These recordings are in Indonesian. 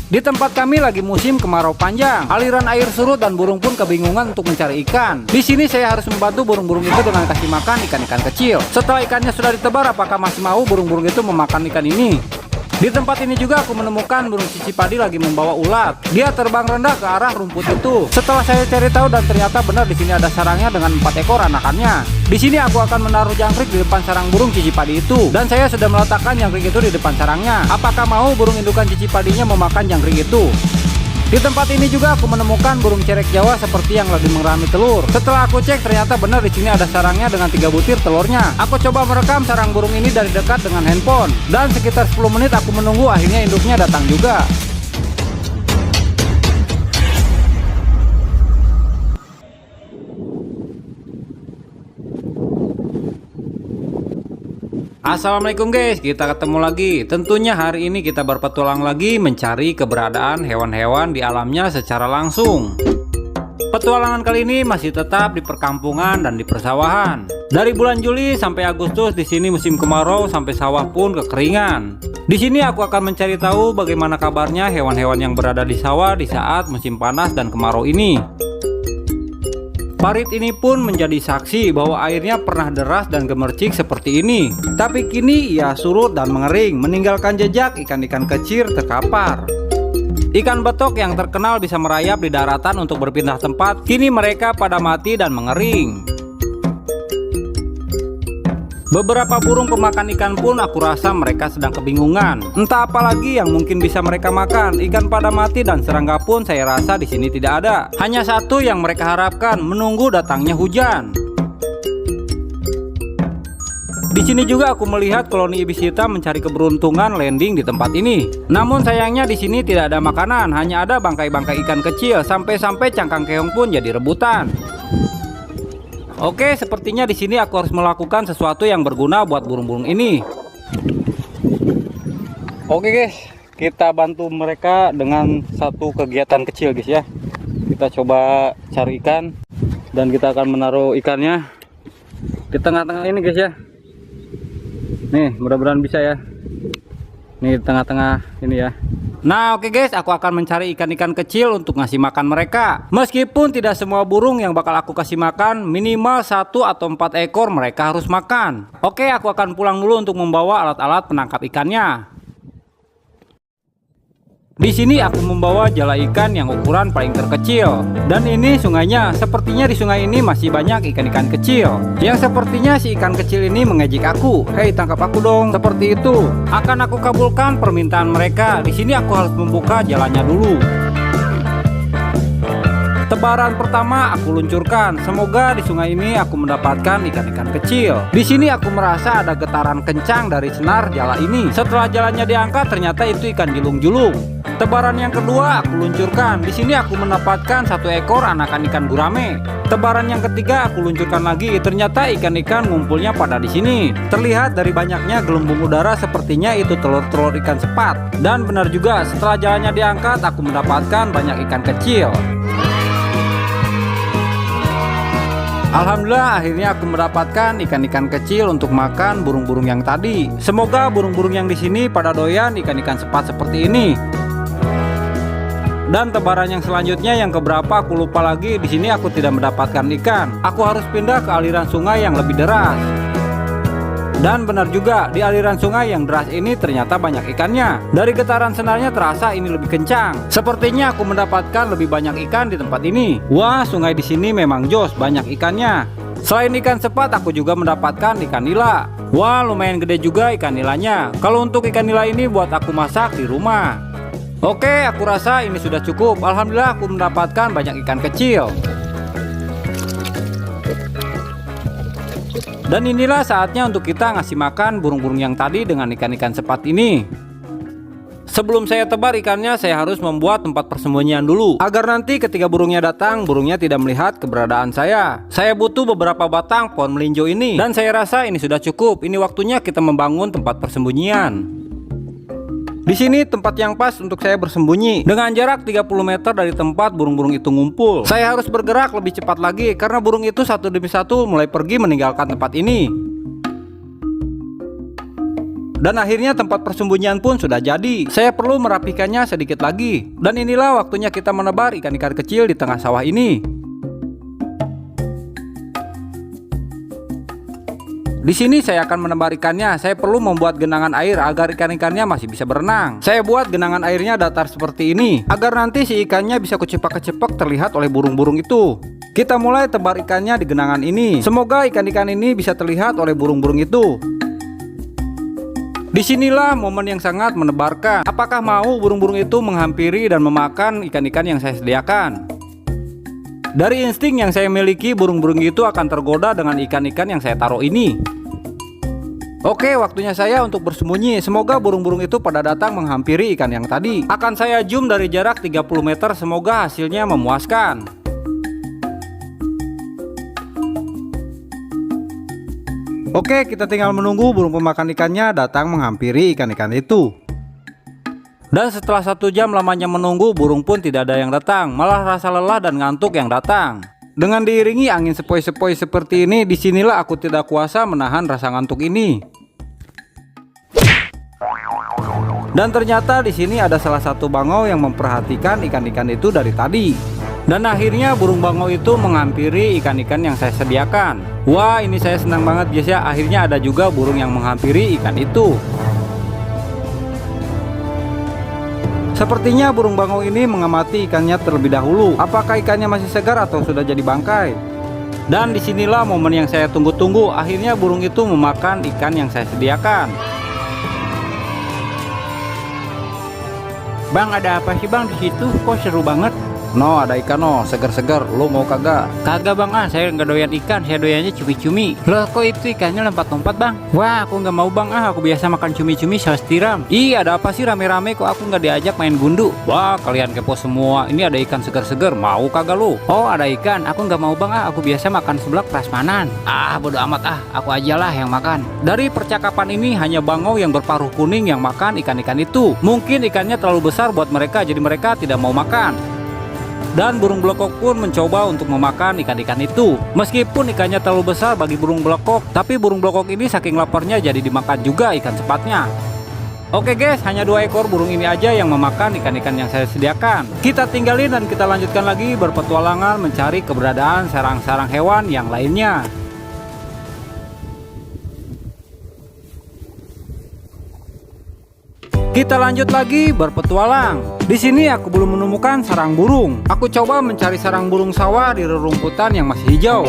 Di tempat kami lagi musim kemarau panjang, aliran air surut dan burung pun kebingungan untuk mencari ikan. Di sini saya harus membantu burung-burung itu dengan kasih makan ikan-ikan kecil. Setelah ikannya sudah ditebar, apakah masih mau burung-burung itu memakan ikan ini? Di tempat ini juga aku menemukan burung cici padi lagi membawa ulat. Dia terbang rendah ke arah rumput itu. Setelah saya cari tahu dan ternyata benar di sini ada sarangnya dengan 4 ekor anakannya. Di sini aku akan menaruh jangkrik di depan sarang burung cici padi itu, dan saya sudah meletakkan jangkrik itu di depan sarangnya. Apakah mau burung indukan cici padinya memakan jangkrik itu? Di tempat ini juga aku menemukan burung cerek Jawa seperti yang lagi mengerami telur. Setelah aku cek, ternyata benar di sini ada sarangnya dengan 3 butir telurnya. Aku coba merekam sarang burung ini dari dekat dengan handphone, dan sekitar 10 menit aku menunggu, akhirnya induknya datang juga. Assalamualaikum guys, kita ketemu lagi. Tentunya hari ini kita berpetualang lagi mencari keberadaan hewan-hewan di alamnya secara langsung. Petualangan kali ini masih tetap di perkampungan dan di persawahan. Dari bulan Juli sampai Agustus di sini musim kemarau sampai sawah pun kekeringan. Di sini aku akan mencari tahu bagaimana kabarnya hewan-hewan yang berada di sawah di saat musim panas dan kemarau ini. Parit ini pun menjadi saksi bahwa airnya pernah deras dan gemercik seperti ini. Tapi kini ia surut dan mengering, meninggalkan jejak ikan-ikan kecil terkapar. Ikan betok yang terkenal bisa merayap di daratan untuk berpindah tempat, kini mereka pada mati dan mengering. Beberapa burung pemakan ikan pun aku rasa mereka sedang kebingungan. Entah apa lagi yang mungkin bisa mereka makan. Ikan pada mati dan serangga pun saya rasa di sini tidak ada. Hanya satu yang mereka harapkan, menunggu datangnya hujan. Di sini juga aku melihat koloni ibis hitam mencari keberuntungan landing di tempat ini. Namun sayangnya di sini tidak ada makanan, hanya ada bangkai-bangkai ikan kecil, sampai-sampai cangkang keong pun jadi rebutan. Oke, sepertinya di sini aku harus melakukan sesuatu yang berguna buat burung-burung ini. Oke guys, kita bantu mereka dengan satu kegiatan kecil guys ya. Kita coba cari ikan dan kita akan menaruh ikannya di tengah-tengah ini guys ya. Nih, mudah-mudahan bisa ya. Nih di tengah-tengah ini ya. Nah oke guys, aku akan mencari ikan-ikan kecil untuk ngasih makan mereka. Meskipun tidak semua burung yang bakal aku kasih makan, minimal 1 atau 4 ekor mereka harus makan. Oke, aku akan pulang dulu untuk membawa alat-alat penangkap ikannya. Di sini aku membawa jala ikan yang ukuran paling terkecil. Dan ini sungainya, sepertinya di sungai ini masih banyak ikan-ikan kecil. Yang sepertinya si ikan kecil ini mengejek aku. Hei, tangkap aku dong, seperti itu. Akan aku kabulkan permintaan mereka. Di sini aku harus membuka jalannya dulu. Tebaran pertama aku luncurkan. Semoga di sungai ini aku mendapatkan ikan-ikan kecil. Di sini aku merasa ada getaran kencang dari senar jala ini. Setelah jalannya diangkat, ternyata itu ikan julung-julung. Tebaran yang kedua aku luncurkan. Di sini aku mendapatkan 1 ekor anakan ikan gurame. Tebaran yang ketiga aku luncurkan lagi. Ternyata ikan-ikan ngumpulnya pada di sini. Terlihat dari banyaknya gelembung udara, sepertinya itu telur-telur ikan sepat. Dan benar juga, setelah jalannya diangkat aku mendapatkan banyak ikan kecil. Alhamdulillah akhirnya aku mendapatkan ikan-ikan kecil untuk makan burung-burung yang tadi. Semoga burung-burung yang di sini pada doyan ikan-ikan sepat seperti ini. Dan tebaran yang selanjutnya yang keberapa aku lupa lagi, di sini aku tidak mendapatkan ikan. Aku harus pindah ke aliran sungai yang lebih deras. Dan benar juga, di aliran sungai yang deras ini ternyata banyak ikannya. Dari getaran senarnya terasa ini lebih kencang. Sepertinya aku mendapatkan lebih banyak ikan di tempat ini. Wah, sungai di sini memang jos, banyak ikannya. Selain ikan sepat, aku juga mendapatkan ikan nila. Wah, lumayan gede juga ikan nilanya. Kalau untuk ikan nila ini buat aku masak di rumah. Oke, aku rasa ini sudah cukup. Alhamdulillah aku mendapatkan banyak ikan kecil. Dan inilah saatnya untuk kita ngasih makan burung-burung yang tadi dengan ikan-ikan sepat ini. Sebelum saya tebar ikannya, saya harus membuat tempat persembunyian dulu, agar nanti ketika burungnya datang, burungnya tidak melihat keberadaan saya. Saya butuh beberapa batang pohon melinjo ini, dan saya rasa ini sudah cukup. Ini waktunya kita membangun tempat persembunyian. Di sini tempat yang pas untuk saya bersembunyi, dengan jarak 30 meter dari tempat burung-burung itu ngumpul. Saya harus bergerak lebih cepat lagi, karena burung itu satu demi satu mulai pergi meninggalkan tempat ini. Dan akhirnya tempat persembunyian pun sudah jadi. Saya perlu merapikannya sedikit lagi. Dan inilah waktunya kita menebar ikan-ikan kecil di tengah sawah ini. Di sini saya akan menebar ikannya. Saya perlu membuat genangan air agar ikan-ikannya masih bisa berenang. Saya buat genangan airnya datar seperti ini agar nanti si ikannya bisa kecepak-kecepak terlihat oleh burung-burung itu. Kita mulai tebar ikannya di genangan ini. Semoga ikan-ikan ini bisa terlihat oleh burung-burung itu. Disinilah momen yang sangat menebarkan. Apakah mau burung-burung itu menghampiri dan memakan ikan-ikan yang saya sediakan? Dari insting yang saya miliki, burung-burung itu akan tergoda dengan ikan-ikan yang saya taruh ini. Oke, waktunya saya untuk bersembunyi. Semoga burung-burung itu pada datang menghampiri ikan yang tadi. Akan saya zoom dari jarak 30 meter. Semoga hasilnya memuaskan. Oke, kita tinggal menunggu burung pemakan ikannya datang menghampiri ikan-ikan itu. Dan setelah 1 jam lamanya menunggu, burung pun tidak ada yang datang. Malah rasa lelah dan ngantuk yang datang. Dengan diiringi angin sepoi-sepoi seperti ini, disinilah aku tidak kuasa menahan rasa ngantuk ini. Dan ternyata di sini ada salah satu bangau yang memperhatikan ikan-ikan itu dari tadi. Dan akhirnya burung bangau itu menghampiri ikan-ikan yang saya sediakan. Wah, ini saya senang banget guys ya. Akhirnya ada juga burung yang menghampiri ikan itu. Sepertinya burung bangau ini mengamati ikannya terlebih dahulu. Apakah ikannya masih segar atau sudah jadi bangkai? Dan disinilah momen yang saya tunggu-tunggu. Akhirnya burung itu memakan ikan yang saya sediakan. Bang, ada apa sih bang di situ? Kok seru banget? No, ada ikan no, segar-segar. Lo mau kagak? Kagak bang, saya nggak doyan ikan, saya doyannya cumi-cumi. Loh, kok itu ikannya lompat-lompat bang? Wah, aku nggak mau bang, aku biasa makan cumi-cumi saus tiram. Ih, ada apa sih rame-rame kok aku nggak diajak main gundu? Wah, kalian kepo semua. Ini ada ikan segar-segar, mau kagak lo? Oh, ada ikan, aku nggak mau bang, aku biasa makan seblak prasmanan. Bodo amat aku ajalah yang makan. Dari percakapan ini hanya bangau yang berparuh kuning yang makan ikan-ikan itu. Mungkin ikannya terlalu besar buat mereka, jadi mereka tidak mau makan. Dan burung belekok pun mencoba untuk memakan ikan-ikan itu. Meskipun ikannya terlalu besar bagi burung belekok, tapi burung belekok ini saking laparnya jadi dimakan juga ikan sepatnya. Oke guys, hanya 2 ekor burung ini aja yang memakan ikan-ikan yang saya sediakan. Kita tinggalin dan kita lanjutkan lagi berpetualangan mencari keberadaan sarang-sarang hewan yang lainnya. Kita lanjut lagi berpetualang. Di sini aku belum menemukan sarang burung. Aku coba mencari sarang burung sawah di rerumputan yang masih hijau.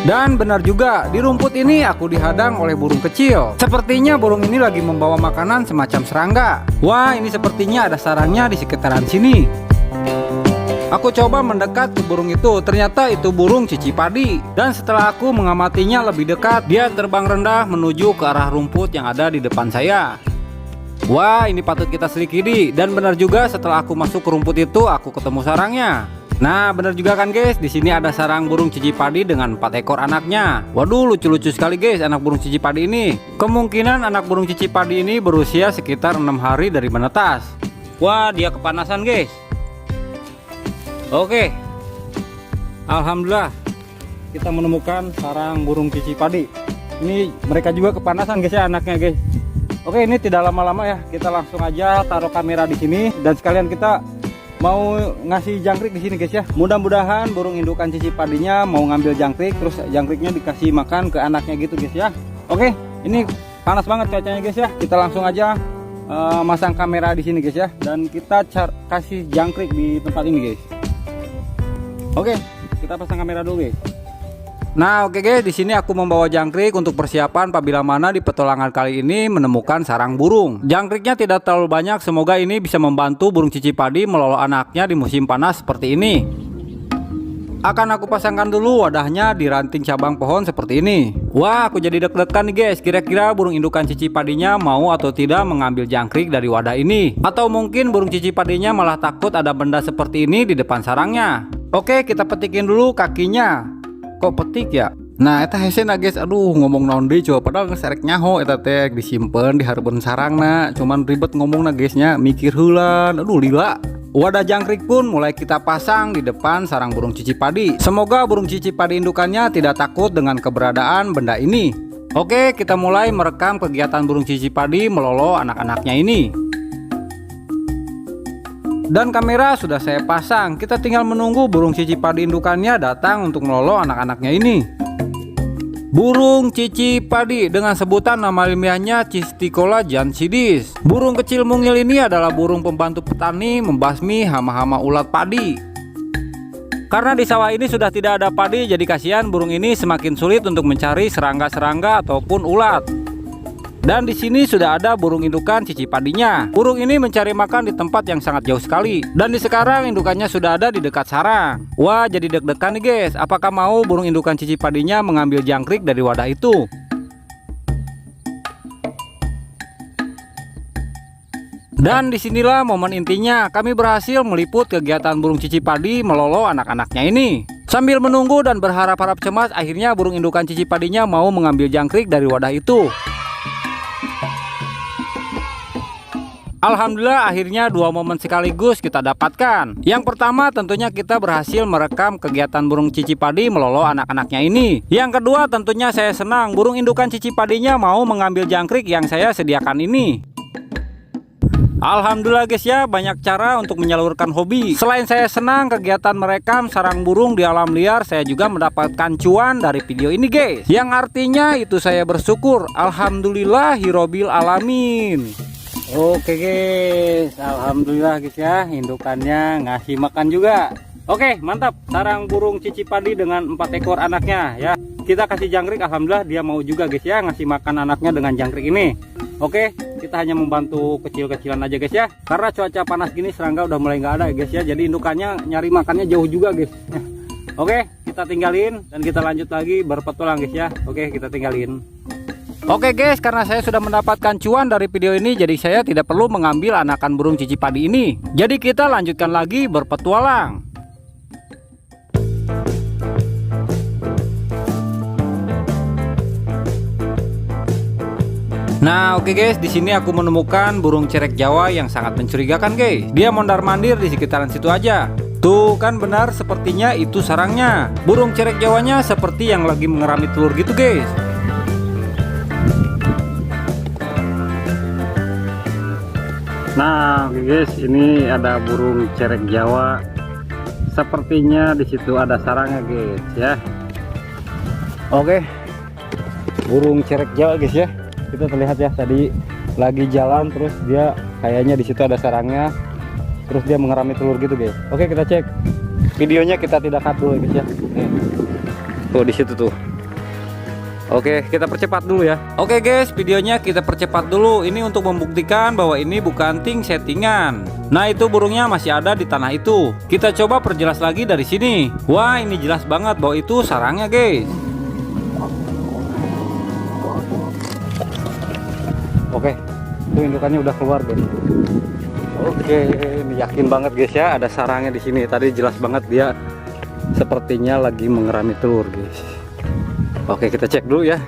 Dan benar juga, di rumput ini aku dihadang oleh burung kecil. Sepertinya burung ini lagi membawa makanan semacam serangga. Wah, ini sepertinya ada sarangnya di sekitaran sini. Aku coba mendekat ke burung itu, ternyata itu burung cici padi. Dan setelah aku mengamatinya lebih dekat, dia terbang rendah menuju ke arah rumput yang ada di depan saya. Wah, ini patut kita selidiki. Dan benar juga, setelah aku masuk ke rumput itu, aku ketemu sarangnya. Nah, benar juga kan guys, di sini ada sarang burung cici padi dengan 4 ekor anaknya. Waduh, lucu-lucu sekali guys anak burung cici padi ini. Kemungkinan anak burung cici padi ini berusia sekitar 6 hari dari menetas. Wah, dia kepanasan guys. Oke, alhamdulillah kita menemukan sarang burung cici padi. Ini mereka juga kepanasan guys ya anaknya guys. Oke, ini tidak lama-lama ya, kita langsung aja taruh kamera di sini dan sekalian kita mau ngasih jangkrik di sini guys ya. Mudah-mudahan burung indukan cici padinya mau ngambil jangkrik, terus jangkriknya dikasih makan ke anaknya gitu guys ya. Oke, ini panas banget cuacanya guys ya. Kita langsung aja masang kamera di sini guys ya, dan kita kasih jangkrik di tempat ini guys. Oke, kita pasang kamera dulu guys. Nah, oke guys, di sini aku membawa jangkrik untuk persiapan apabila mana di petualangan kali ini menemukan sarang burung. Jangkriknya tidak terlalu banyak, semoga ini bisa membantu burung cici padi melolo anaknya di musim panas seperti ini. Akan aku pasangkan dulu wadahnya di ranting cabang pohon seperti ini. Wah, aku jadi deg-degan nih guys. Kira-kira burung indukan cici padinya mau atau tidak mengambil jangkrik dari wadah ini? Atau mungkin burung cici padinya malah takut ada benda seperti ini di depan sarangnya? Oke, kita petikin dulu kakinya. Kok petik ya? Nah, eta hese na guys. Aduh, ngomong naon deui coba, padahal serek nyaho eta teh disimpen di hareupeun sarangna. Cuman ribet ngomongna guysnya, mikir heulan. Aduh, lila. Wadah jangkrik pun mulai kita pasang di depan sarang burung cici padi. Semoga burung cici padi indukannya tidak takut dengan keberadaan benda ini. Oke, kita mulai merekam kegiatan burung cici padi melolo anak-anaknya ini. Dan kamera sudah saya pasang, kita tinggal menunggu burung cici padi indukannya datang untuk melolo anak-anaknya ini. Burung cici padi dengan sebutan nama ilmiahnya Cisticola jansidis. Burung kecil mungil ini adalah burung pembantu petani membasmi hama-hama ulat padi. Karena di sawah ini sudah tidak ada padi, jadi kasihan burung ini semakin sulit untuk mencari serangga-serangga ataupun ulat. Dan di sini sudah ada burung indukan cici padinya. Burung ini mencari makan di tempat yang sangat jauh sekali. Dan di sekarang indukannya sudah ada di dekat sarang. Wah, jadi deg-degan nih guys. Apakah mau burung indukan cici padinya mengambil jangkrik dari wadah itu? Dan disinilah momen intinya, kami berhasil meliput kegiatan burung cici padi melolo anak-anaknya ini. Sambil menunggu dan berharap-harap cemas, akhirnya burung indukan cici padinya mau mengambil jangkrik dari wadah itu. Alhamdulillah akhirnya dua momen sekaligus kita dapatkan. Yang pertama tentunya kita berhasil merekam kegiatan burung cici padi melolo anak-anaknya ini. Yang kedua tentunya saya senang burung indukan cici padinya mau mengambil jangkrik yang saya sediakan ini. Alhamdulillah guys ya, banyak cara untuk menyalurkan hobi. Selain saya senang kegiatan merekam sarang burung di alam liar, saya juga mendapatkan cuan dari video ini guys. Yang artinya itu saya bersyukur. Alhamdulillahirobbil alamin. Oke guys, alhamdulillah guys ya, indukannya ngasih makan juga. Oke, mantap. Sarang burung cici padi dengan 4 ekor anaknya ya. Kita kasih jangkrik, alhamdulillah dia mau juga guys ya ngasih makan anaknya dengan jangkrik ini. Oke, kita hanya membantu kecil-kecilan aja guys ya. Karena cuaca panas gini serangga udah mulai nggak ada guys ya. Jadi indukannya nyari makannya jauh juga guys. Oke, kita tinggalin dan kita lanjut lagi berpetualang guys ya. Oke, kita tinggalin. Oke guys, karena saya sudah mendapatkan cuan dari video ini, jadi saya tidak perlu mengambil anakan burung cici padi ini. Jadi kita lanjutkan lagi berpetualang. Nah, oke guys, di sini aku menemukan burung cerek Jawa yang sangat mencurigakan guys. Dia mondar-mandir di sekitaran situ aja. Tuh kan benar, sepertinya itu sarangnya. Burung cerek Jawanya seperti yang lagi mengerami telur gitu guys. Nah, oke guys, ini ada burung cerek Jawa. Sepertinya di situ ada sarangnya guys ya. Oke, burung cerek Jawa guys ya. Kita terlihat ya tadi lagi jalan terus dia kayaknya di situ ada sarangnya, terus dia mengerami telur gitu guys. Oke, kita cek videonya, kita tidak cut dulu guys ya. Nih. Tuh di situ tuh. Oke, kita percepat dulu ya. Oke guys, videonya kita percepat dulu. Ini untuk membuktikan bahwa ini bukan ting settingan. Nah, itu burungnya masih ada di tanah itu. Kita coba perjelas lagi dari sini. Wah, ini jelas banget bahwa itu sarangnya guys. Oke, itu indukannya udah keluar guys. Oke, ini yakin banget guys ya, ada sarangnya di sini. Tadi jelas banget dia sepertinya lagi mengerami telur guys. Oke, kita cek dulu ya.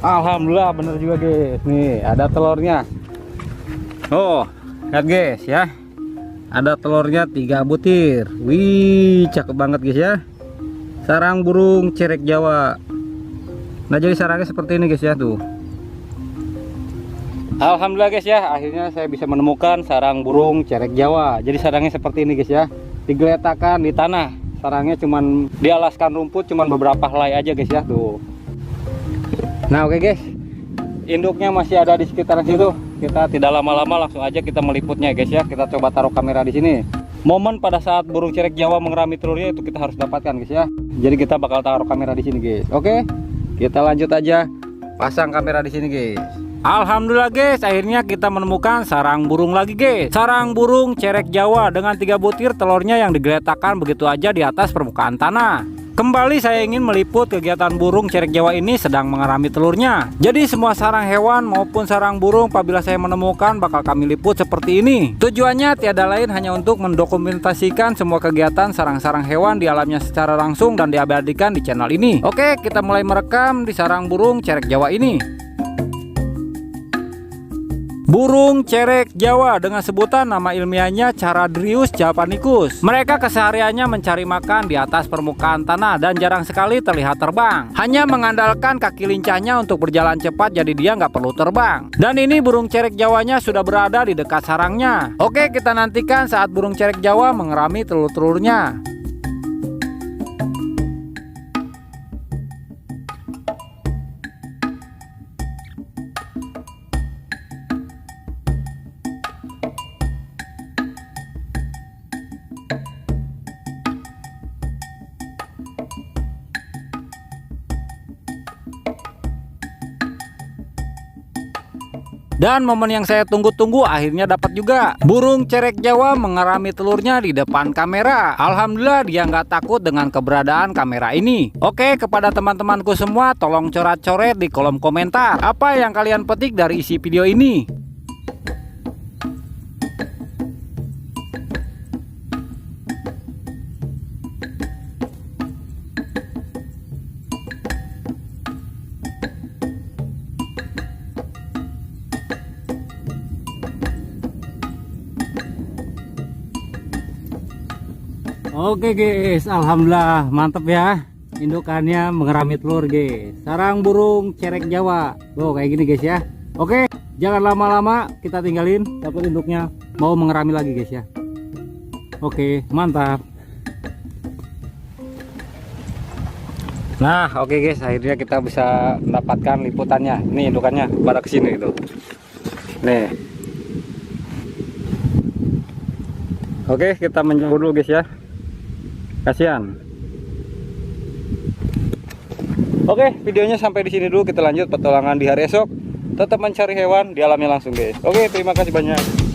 Alhamdulillah bener juga guys. Nih ada telurnya. Oh, lihat guys ya. Ada telurnya 3 butir. Wih, cakep banget guys ya. Sarang burung cerek Jawa. Nah, jadi sarangnya seperti ini guys ya tuh. Alhamdulillah guys ya, akhirnya saya bisa menemukan sarang burung cerek Jawa. Jadi sarangnya seperti ini guys ya. Digeletakkan di tanah. Sarangnya cuman dialaskan rumput, cuman beberapa helai aja guys ya tuh. Nah, oke guys. Induknya masih ada di sekitaran situ. Kita tidak lama-lama langsung aja kita meliputnya guys ya. Kita coba taruh kamera di sini. Momen pada saat burung cerek Jawa mengerami telurnya itu kita harus dapatkan guys ya. Jadi kita bakal taruh kamera di sini guys. Oke. Kita lanjut aja pasang kamera di sini guys. Alhamdulillah guys, akhirnya kita menemukan sarang burung lagi guys. Sarang burung cerek Jawa dengan 3 butir telurnya yang digeletakkan begitu aja di atas permukaan tanah. Kembali saya ingin meliput kegiatan burung cerek Jawa ini sedang mengerami telurnya. Jadi semua sarang hewan maupun sarang burung apabila saya menemukan bakal kami liput seperti ini. Tujuannya tiada lain hanya untuk mendokumentasikan semua kegiatan sarang-sarang hewan di alamnya secara langsung dan diabadikan di channel ini. Oke, kita mulai merekam di sarang burung cerek Jawa ini. Burung cerek Jawa dengan sebutan nama ilmiahnya Charadrius japanicus. Mereka kesehariannya mencari makan di atas permukaan tanah dan jarang sekali terlihat terbang. Hanya mengandalkan kaki lincahnya untuk berjalan cepat, jadi dia nggak perlu terbang. Dan ini burung cerek Jawanya sudah berada di dekat sarangnya. Oke, kita nantikan saat burung cerek Jawa mengerami telur-telurnya. Dan momen yang saya tunggu-tunggu akhirnya dapat juga. Burung cerek Jawa mengerami telurnya di depan kamera. Alhamdulillah dia nggak takut dengan keberadaan kamera ini. Oke, kepada teman-temanku semua, tolong coret-coret di kolom komentar apa yang kalian petik dari isi video ini. Oke guys, alhamdulillah mantep ya. Indukannya mengerami telur guys. Sarang burung cerek Jawa. Tuh kayak gini guys ya. Oke, jangan lama-lama, kita tinggalin. Dapat induknya mau mengerami lagi guys ya. Oke, mantap. Nah, oke guys, akhirnya kita bisa mendapatkan liputannya. Nih indukannya pada kesini gitu. Nih. Oke, kita menjauh dulu guys ya. Kasihan. Oke, videonya sampai di sini dulu. Kita lanjut petualangan di hari esok. Tetap mencari hewan di alamnya langsung, guys. Oke, terima kasih banyak.